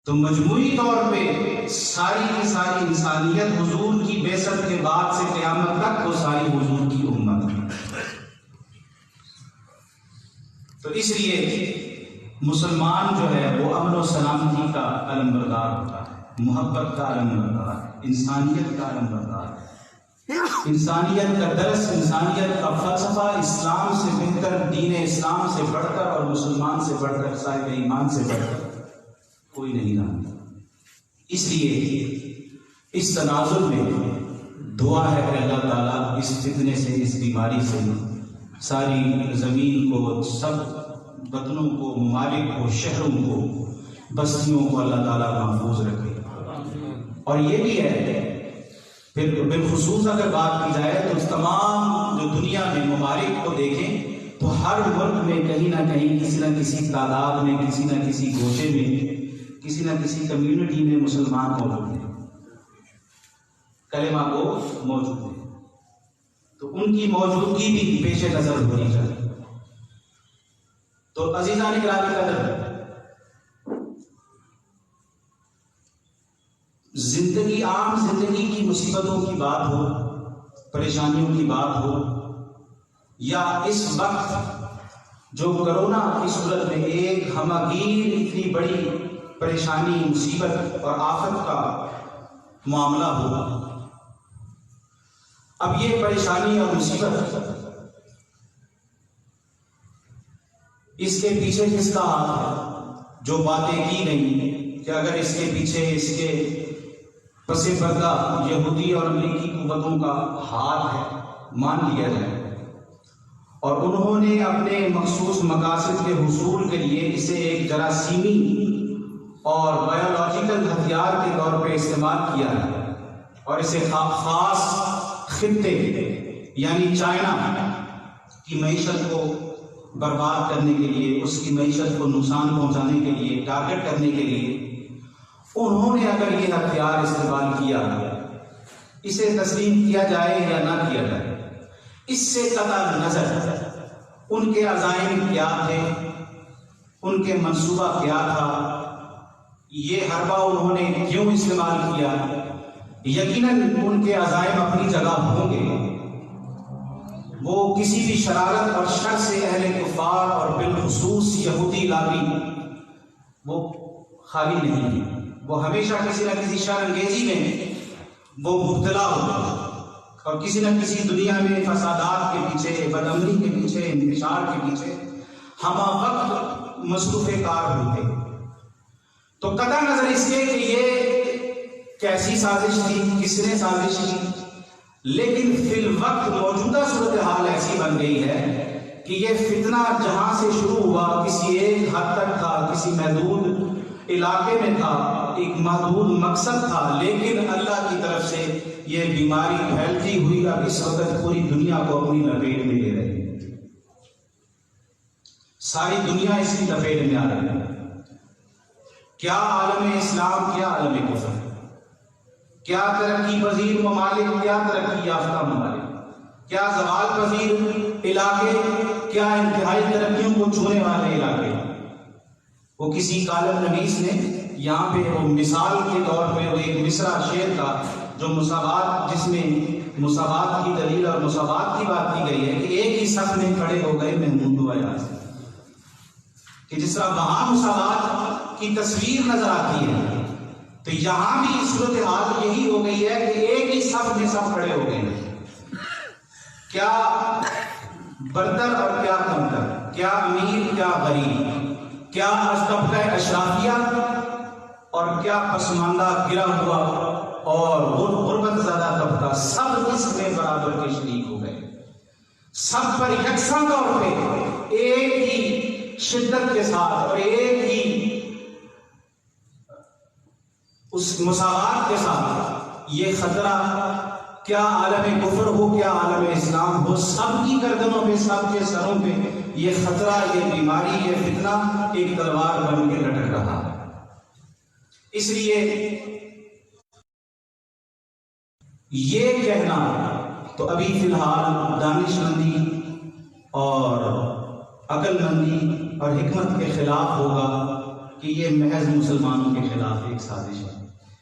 تو مجموعی طور پہ ساری کی ساری انسانیت حضور کی بعثت کے بعد سے قیامت تک وہ ساری حضور کی امت ہے۔ تو اس لیے مسلمان جو ہے وہ امن و سلامتی کا علم بردار ہوتا ہے، محبت کا علم بردار، انسانیت کا علم بردار، انسانیت کا درس، انسانیت کا فلسفہ اسلام سے بہتر، دین اسلام سے بڑھ کر اور مسلمان سے بڑھ کر، صاحب ایمان سے بڑھ کر کوئی نہیں جانتا۔ اس لیے اس تناظر میں دعا ہے کہ اللہ تعالیٰ اس فتنے سے، اس بیماری سے ساری زمین کو، سب وطنوں کو، ممالک کو، شہروں کو، بستیوں کو اللہ تعالیٰ محفوظ رکھے۔ اور یہ بھی ہے پھر بالخصوص اگر بات کی جائے تو تمام جو دنیا میں ممالک کو دیکھیں تو ہر ملک میں کہیں نہ کہیں کسی نہ کسی تعداد میں، کسی نہ کسی گوشے میں، کسی نہ کسی کمیونٹی میں مسلمان موجود ہیں، کلمہ کو موجود ہیں۔ تو ان کی موجودگی بھی پیش نظر ہونی چاہیے۔ تو عزیزان گرامی قدر، زندگی، عام زندگی کی مصیبتوں کی بات ہو، پریشانیوں کی بات ہو، یا اس وقت جو کرونا کی صورت میں ایک ہمگیر اتنی بڑی پریشانی، مصیبت اور آفت کا معاملہ ہو، اب یہ پریشانی اور مصیبت، اس کے پیچھے کس کا ہاتھ ہے؟ جو باتیں کی گئی کہ اگر اس کے پیچھے، اس کے پس پردہ یہودی اور امریکی قوتوں کا ہاتھ ہے، مان لیا جائے، اور انہوں نے اپنے مخصوص مقاصد کے حصول کے لیے اسے ایک جراثیمی اور بایولوجیکل ہتھیار کے طور پہ استعمال کیا ہے، اور اسے خاص خطے یعنی چائنا کی معیشت کو برباد کرنے کے لیے، اس کی معیشت کو نقصان پہنچانے کے لیے، ٹارگٹ کرنے کے لیے انہوں نے اگر یہ ہتھیار استعمال کیا، اسے تسلیم کیا جائے یا نہ کیا جائے، اس سے قطع نظر ان کے عزائم کیا تھے، ان کے منصوبہ کیا تھا، یہ حربہ انہوں نے کیوں استعمال کیا، یقیناً ان کے عزائم اپنی جگہ ہوں گے۔ وہ کسی بھی شرارت اور شر سے اہل کفار اور بالخصوص یہودی لابی وہ خالی نہیں ہے، وہ ہمیشہ کسی نہ کسی شر انگیزی میں وہ مبتلا ہوتا ہے، اور کسی نہ کسی دنیا میں فسادات کے پیچھے، بدامنی کے پیچھے، انتشار کے پیچھے ہمہ وقت مصروف کار ہوتے۔ تو قطع نظر اس کے کہ یہ کیسی سازش تھی، کس نے سازش کی، لیکن فی الوقت موجودہ صورتحال ایسی بن گئی ہے کہ یہ فتنہ جہاں سے شروع ہوا کسی ایک حد تک تھا، کسی محدود علاقے میں تھا، ایک محدود مقصد تھا، لیکن اللہ کی طرف سے یہ بیماری پھیلتی ہوئی اب اس وقت پوری دنیا کو اپنی لپیٹ میں لے رہی ہے۔ ساری دنیا اس کی لپیٹ میں آ رہی ہے۔ کیا عالم اسلام، کیا عالم کفر، کیا ترقی پذیر ممالک، کیا ترقی یافتہ ممالک، کیا زوال پذیر علاقے، کیا انتہائی ترقیوں کو چھونے والے علاقے۔ وہ کسی کالم نویس نے یہاں پہ وہ مثال کے طور پہ وہ ایک مصرع شعر کا جو مساوات، جس میں مساوات کی دلیل اور مساوات کی بات کی گئی ہے کہ ایک ہی صف میں کھڑے ہو گئے محمود و ایاز، کہ جس طرح وہاں مساوات کی تصویر نظر آتی ہے تو یہاں بھی صورتحال یہی ہو گئی ہے کہ ایک ہی صف میں سب کھڑے ہو گئے ہیں۔ کیا برتر اور کیا کمتر، کیا امیر کیا غریب، کیا طبقہ اشرافیہ اور کیا پسماندہ گرا ہوا اور غربت زدہ طبقہ، سب اس میں برابر کے شریک ہو گئے، سب پر یکساں طور پہ ایک ہی شدت کے ساتھ اور ایک ہی اس مساوات کے ساتھ یہ خطرہ، کیا عالم کفر ہو کیا عالم اسلام ہو، سب کی گردنوں پہ، سب کے سروں پہ یہ خطرہ، یہ بیماری، یہ فتنہ ایک تلوار بن کے لٹک رہا ہے۔ اس لیے یہ کہنا تو ابھی فی الحال دانش مندی اور عقل مندی اور حکمت کے خلاف ہوگا کہ یہ محض مسلمانوں کے خلاف ایک سازش ہے.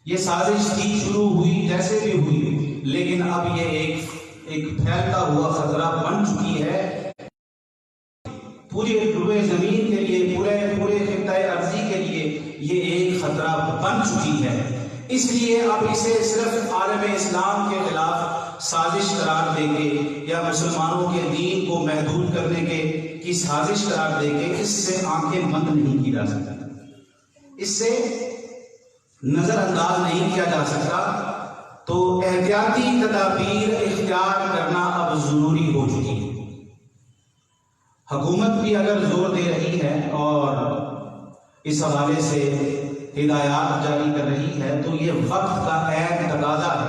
یہ سازش تھی، شروع ہوئی جیسے بھی ہوئی، لیکن اب یہ ایک پھیلتا ہوا خطرہ بن چکی ہے پوری روئے زمین کے لیے، پورے خطۂ ارضی کے لیے یہ ایک خطرہ بن چکی ہے. اس لیے اب اسے صرف عالم اسلام کے خلاف سازش قرار دے کے یا مسلمانوں کے دین کو محدود کرنے کی سازش قرار دے کے اس سے آنکھیں بند نہیں کی جا سکتی، اس سے نظر انداز نہیں کیا جا سکتا. تو احتیاطی تدابیر اختیار کرنا اب ضروری ہو چکی ہے. حکومت بھی اگر زور دے رہی ہے اور اس حوالے سے ہدایات جاری کر رہی ہے تو یہ وقت کا عین تقاضا ہے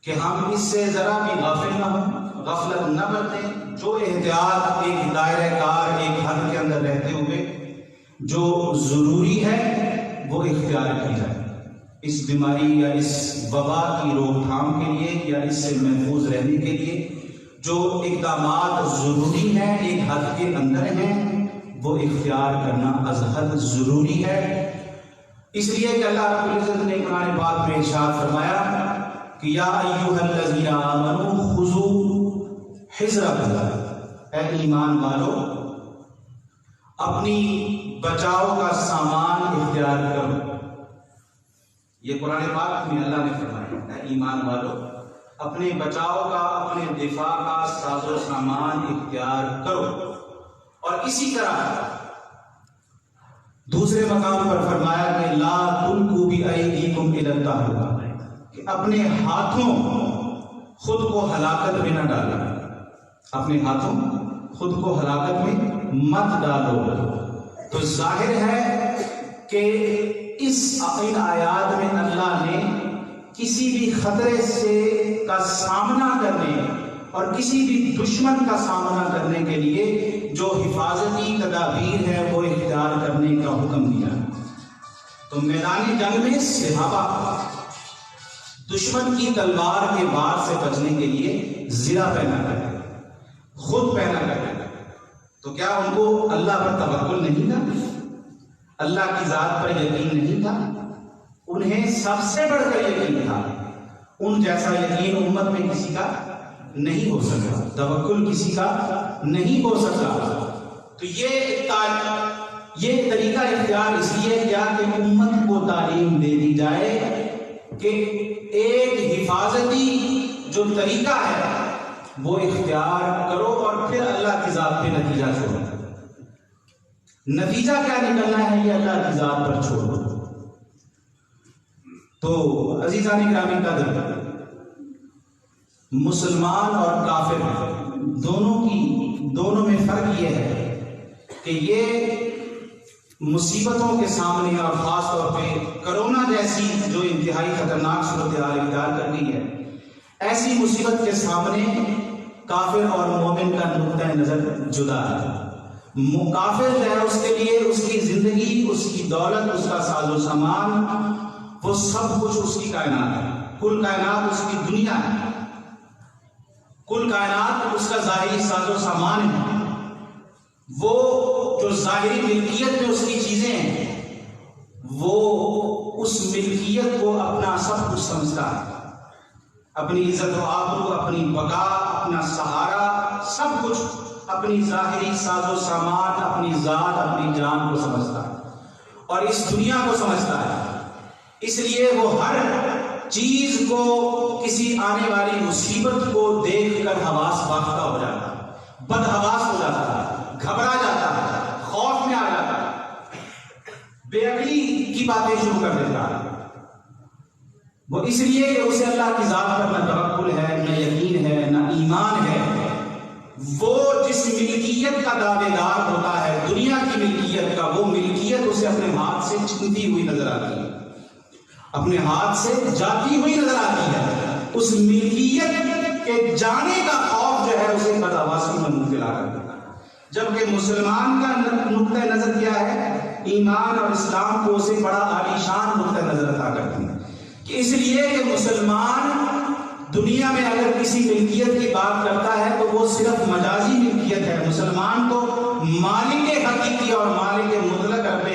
کہ ہم اس سے ذرا بھی غافل نہ ہوں، غفلت نہ برتیں. جو احتیاط ایک دائرہ کار، ایک حد کے اندر رہتے ہوئے جو ضروری ہے وہ اختیار کی جائے. اس بیماری یا اس وبا کی روک تھام کے لیے یا اس سے محفوظ رہنے کے لیے جو اقدامات ضروری ہیں، ایک حد کے اندر ہیں، وہ اختیار کرنا از حد ضروری ہے. اس لیے کہ اللہ رب العزت نے قرآن پاک میں ارشاد فرمایا کہ یا ایھا الذین آمنوا خذوا حذرکم، اے ایمان والو اپنی بچاؤ کا سامان اختیار کرو. یہ قرآن پاک میں اللہ نے فرمایا اے ایمان والو اپنے بچاؤ کا، اپنے دفاع کا ساز و سامان اختیار کرو. اور اسی طرح دوسرے مقام پر فرمایا کہ لا تلقوا بأیدیکم الی التہلکہ، کہ اپنے ہاتھوں خود کو ہلاکت میں نہ ڈالو، اپنے ہاتھوں خود کو ہلاکت میں مت ڈالو. تو ظاہر ہے کہ ان آیات میں اللہ نے کسی بھی خطرے سے کا سامنا کرنے اور کسی بھی دشمن کا سامنا کرنے کے لیے جو حفاظتی تدابیر ہے وہ اختیار کرنے کا حکم دیا. تو میدان جنگ میں صحابہ دشمن کی تلوار کے وار سے بچنے کے لیے زرہ پہنا کرتے، خود پہنا کرتے. تو کیا ان کو اللہ پر توکل نہیں تھا؟ اللہ کی ذات پر یقین نہیں تھا؟ انہیں سب سے بڑھ کر یقین تھا. ان جیسا یقین امت میں کسی کا نہیں ہو سکتا، توکل کسی کا نہیں ہو سکتا. تو یہ طریقہ اختیار اس لیے کیا کہ امت کو تعلیم دے دی جائے کہ ایک حفاظتی جو طریقہ ہے وہ اختیار کرو اور پھر اللہ کی ذات پہ نتیجہ چھوڑو. نتیجہ کیا نکلنا ہے یہ اللہ کی ذات پر چھوڑو. تو عزیزان گرامی قدر، مسلمان اور کافر دونوں میں فرق یہ ہے کہ یہ مصیبتوں کے سامنے اور خاص طور پہ کرونا جیسی جو انتہائی خطرناک صورتحال اختیار کر گئی ہے، ایسی مصیبت کے سامنے کافر اور مومن کا نقطہ نظر جدا ہے. کافر جو ہے اس کے لیے اس کی زندگی، اس کی دولت، اس کا ساز و سامان، وہ سب کچھ اس کی کائنات ہے. کل کائنات اس کی دنیا ہے، کل کائنات اس کا ظاہری ساز و سامان ہے. وہ جو ظاہری ملکیت میں اس کی چیزیں ہیں وہ اس ملکیت کو اپنا سب کچھ سمجھتا ہے. اپنی عزت و آبرو، اپنی بقا، اپنا سہارا، سب کچھ اپنی ظاہری ساز و سامان، اپنی ذات، اپنی جان کو سمجھتا ہے اور اس دنیا کو سمجھتا ہے. اس لیے وہ ہر چیز کو، کسی آنے والی مصیبت کو دیکھ کر حواس باختہ ہو جاتا ہے، بدحواس ہو جاتا ہے، گھبرا جاتا ہے، خوف میں آ جاتا ہے، بے عقلی کی باتیں شروع کر دیتا ہے. وہ اس لیے کہ اسے اللہ کی ذات پر نہ توکل ہے، نہ یقین ہے، نہ ایمان ہے. وہ جس ملکیت کا دعوے دار ہوتا ہے، دنیا کی ملکیت کا، وہ ملکیت اسے اپنے ہاتھ سے چھنتی ہوئی نظر آتی ہے، اپنے ہاتھ سے جاتی ہوئی نظر آتی ہے. اس ملکیت کے جانے کا خوف جو ہے اسے بدحواسی میں مبتلا کر دیتا ہے. جبکہ مسلمان کا نقطہ نظر کیا ہے؟ ایمان اور اسلام کو اسے بڑا عالیشان نقطہ نظر عطا کرتی ہے. کہ اس لیے کہ مسلمان دنیا میں اگر کسی ملکیت کی بات کرتا ہے تو وہ صرف مجازی ملکیت ہے. مسلمان کو مالک حقیقی اور مالک مطلق رب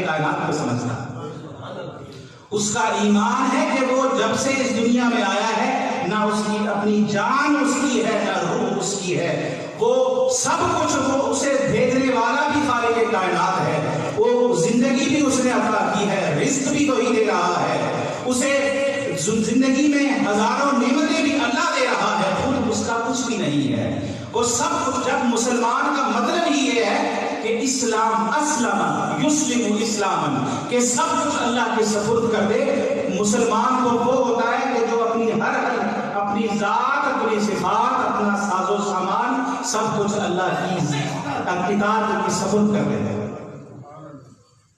اس کا ایمان ہے کہ وہ جب سے اس دنیا میں آیا ہے نہ اس کی اپنی جان اس کی ہے نہ روح اس کی ہے، وہ سب کچھ وہ اسے بھیجنے والا بھی خالق کائنات ہے، وہ زندگی بھی اس نے عطا کی ہے، رزق بھی وہی دے رہا ہے، اسے زندگی میں ہزاروں نعمتیں بھی اللہ دے رہا ہے، خود اس کا کچھ بھی نہیں ہے، وہ سب کچھ۔ جب مسلمان کا مطلب ہی یہ ہے کہ اسلام اسلم یسلم اسلاما، کہ سب کچھ اللہ کے سپرد کر دے، مسلمان کو وہ ہوتا ہے کہ جو اپنی اپنی ذات، اپنی صفات، اپنا ساز و سامان سب کچھ اللہ کی اطاعت کی سپرد کر دے،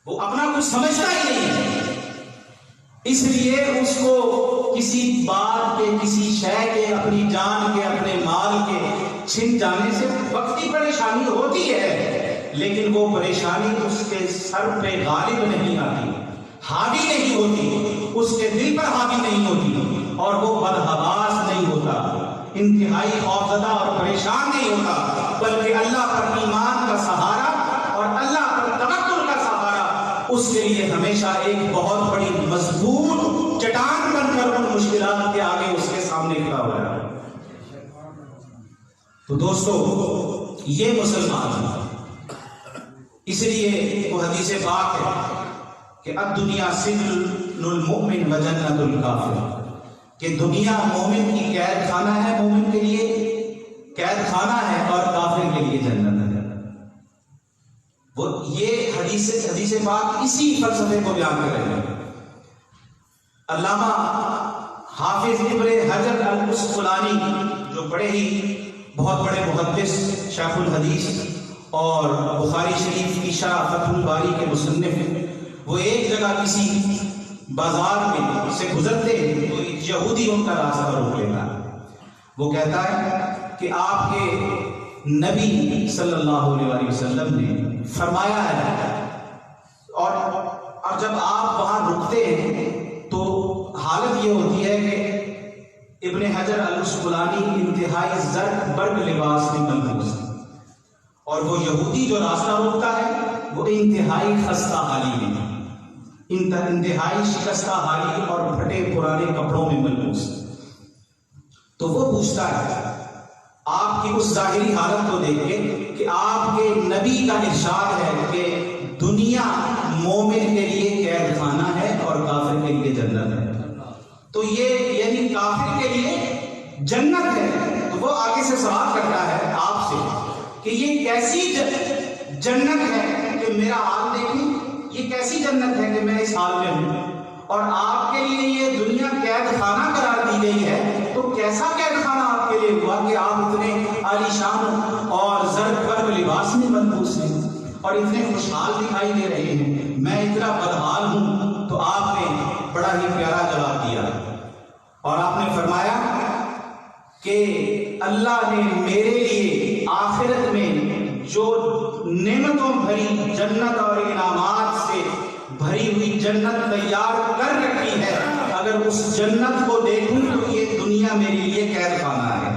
وہ اپنا کچھ سمجھتا ہی نہیں ہے، اس لیے اس کو کسی بات کے، کسی شے کے، اپنی جان کے، اپنے مال کے چھن جانے سے وقتی پریشانی ہوتی ہے، لیکن وہ پریشانی اس کے سر پہ غالب نہیں آتی، حاوی نہیں ہوتی، اس کے دل پر حاوی نہیں ہوتی، اور وہ بدحواس نہیں ہوتا، انتہائی خوفزدہ اور پریشان نہیں ہوتا، بلکہ اللہ پر ایمان کا سہارا اور اللہ پر توکل کا سہارا اس کے لیے ہمیشہ ایک بہت بڑی مضبوط چٹان بن کر ان مشکلات کے آگے اس کے سامنے کھڑا ہوا ہے۔ تو دوستو، یہ مسلمان ہے، اس لیے وہ حدیث پاک ہے کہ الدنیا سجن المؤمن و جنت الکافر، کہ دنیا مومن کی قید خانہ ہے، مومن کے لیے قید خانہ ہے اور کافر کے لیے جنت ہے۔ وہ یہ حدیث پاک اسی فلسفے کو بیان کر رہے ہیں۔ علامہ حافظ ابن حجر العسقلانی، جو بڑے ہی بہت بڑے محدث، شیخ الحدیث اور بخاری شریف کی شرح فتح الباری کے مصنف، وہ ایک جگہ کسی بازار میں سے گزرتے ہیں تو ایک یہودی ان کا راستہ روک لیتا ہے، وہ کہتا ہے کہ آپ کے نبی صلی اللہ علیہ وسلم نے فرمایا ہے، اور جب آپ وہاں رکتے ہیں تو حالت یہ ہوتی ہے کہ ابن حجر العسقلانی انتہائی زرق برق لباس میں ملبوس ہے، اور وہ یہودی جو راستہ روکتا ہے وہ انتہائی خستہ حالی میں، انتہائی شکستہ حالی اور پھٹے پرانے کپڑوں میں ملبوس ہے۔ تو وہ پوچھتا ہے آپ کی اس ظاہری حالت کو دیکھ کے کہ آپ کے نبی کا ارشاد ہے کہ دنیا مومن کے لیے قید خانہ ہے اور کافر کے لیے جنت ہے، تو یہ یعنی کافر کے لیے جنت ہے، تو وہ آگے سے سوال کرتا ہے آپ سے کہ یہ کیسی جنت ہے کہ میرا حال دیکھیں، یہ کیسی جنت ہے کہ میں اس حال میں ہوں، اور آپ کے لیے یہ دنیا قید خانہ قرار دی گئی ہے، تو کیسا قید خانہ آپ کے لیے ہوا کہ آپ اتنے عالیشان اور زرق برق لباس میں ملبوس ہیں اور اتنے خوشحال دکھائی دے رہے ہیں، میں اتنا بدحال ہوں۔ تو آپ نے بڑا ہی پیارا جواب دیا اور آپ نے فرمایا کہ اللہ نے میرے لیے آخرت میں جو نعمتوں بھری جنت اور انعامات سے بھری ہوئی جنت تیار کر رکھی ہے، اگر اس جنت کو دیکھوں تو یہ دنیا میرے لیے قید خانہ ہے،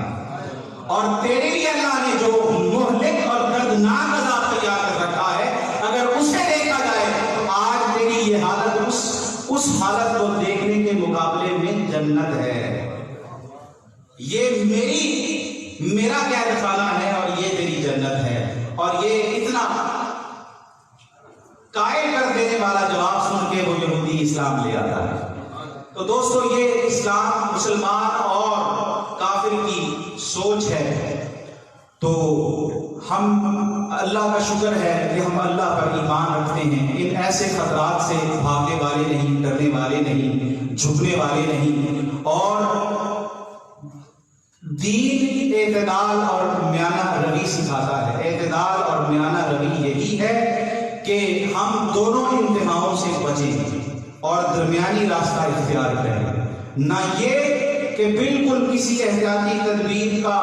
اور تیرے لیے اللہ نے جو مہلک اور دردناک عذاب تیار کر رکھا ہے، اگر اسے دیکھا جائے تو آج تیری یہ حالت اس حالت کو دیکھنے کے مقابلے میں جنت ہے۔ یہ میرا قید خانہ ہے اور یہ تیری جنت ہے، اور یہ اتنا قائل کر دینے والا جواب سن کے وہ یہودی اسلام لے آتا ہے۔ تو دوستو، یہ اسلام مسلمان اور کافر کی سوچ ہے۔ تو ہم اللہ کا شکر ہے کہ ہم اللہ پر ایمان رکھتے ہیں، ان ایسے خطرات سے بھاگنے والے نہیں، ڈرنے والے نہیں، جھکنے والے نہیں، اور دین اعتدال اور میانہ روی سکھاتا ہے۔ اعتدال اور میانہ روی یہی ہے کہ ہم دونوں انتہاؤں سے بچیں اور درمیانی راستہ اختیار کریں، نہ یہ کہ بالکل کسی احتیاطی تدبیر کا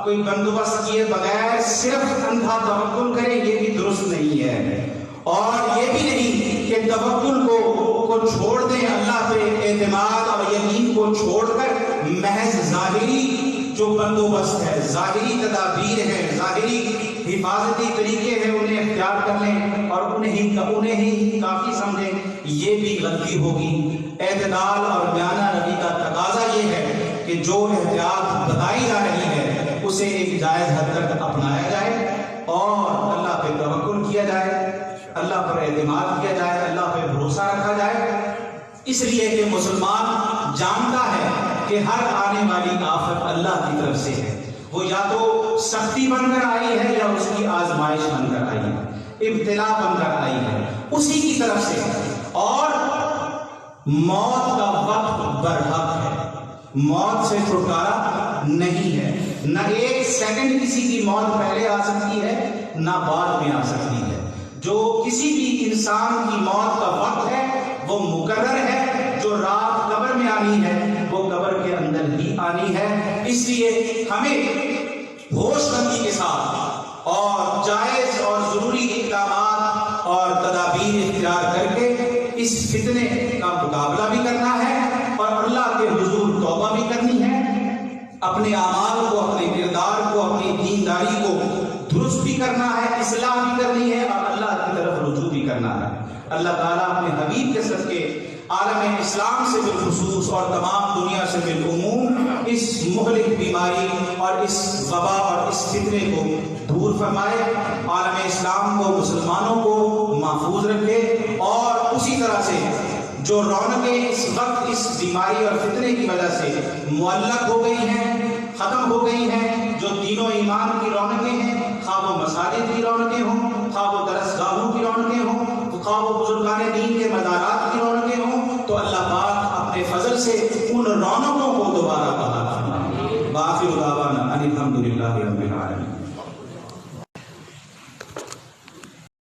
کوئی بندوبست کیے بغیر صرف اندھا توکل کریں، یہ بھی درست نہیں ہے، اور یہ بھی نہیں کہ توکل کو چھوڑ دیں، اللہ پہ اعتماد اور یقین کو چھوڑ کر محض ظاہری جو بندوبست ہے، ظاہری تدابیر ہے، ظاہری حفاظتی طریقے ہیں، انہیں اختیار کر لیں اور انہیں ہی کافی سمجھیں۔ یہ بھی غلطی ہوگی۔ اعتدال اور میانہ روی کا تقاضا یہ ہے کہ جو احتیاط بتائی جا رہی ہے اسے ایک جائز حد تک اپنایا جائے اور اللہ پہ توکل کیا جائے، اللہ پر اعتماد کیا جائے، اللہ پہ بھروسہ رکھا جائے، اس لیے کہ مسلمان جانتا ہے کہ ہر آنے والی آفت اللہ کی طرف سے ہے، وہ یا تو سختی بن کر آئی ہے یا اس کی آزمائش بن کر آئی ہے، ابتلا بن کر آئی ہے اسی کی طرف سے، اور موت کا وقت برحق ہے، موت سے چھٹکارا نہیں ہے، نہ ایک سیکنڈ کسی کی موت پہلے آ سکتی ہے نہ بعد میں آ سکتی ہے۔ جو کسی بھی انسان کی موت کا وقت ہے وہ مقرر ہے، جو رات قبر میں آنی ہے وہ قبر کے اندر ہی آنی ہے۔ اس لیے ہمیں ہوش مندی کے ساتھ اور جائز اور ضروری اقدامات اور تدابیر اختیار کر کے اس فتنے کا مقابلہ بھی کرنا ہے اور اللہ کے حضور توبہ بھی کرنی ہے، اپنے اعمال کو، اپنے کردار کو، اپنی دینداری کو درست بھی کرنا ہے، اصلاح بھی کرنی ہے اور اللہ کی طرف رجوع بھی کرنا ہے۔ اللہ تعالیٰ اپنے حبیب کے صدقے عالم اسلام سے بالخصوص اور تمام دنیا سے بالعموم اس مہلک بیماری اور اس وبا اور اس فتنے کو دور فرمائے، عالم اسلام کو، مسلمانوں کو محفوظ رکھے، اور اسی طرح سے جو رونقیں اس وقت اس بیماری اور فتنے کی وجہ سے معلق ہو گئی ہیں، ختم ہو گئی ہیں، جو دین و ایمان کی رونقیں ہیں، خواہ وہ مساجد کی رونقیں ہوں، خواہ وہ درسگاہوں کی رونقیں ہوں، خواہ وہ بزرگان دین کے مزارات کی رونقیں ہوں، تو اللہ پاک اپنے فضل سے ان رونقوں کو دوبارہ بحال فرمائے۔ باقی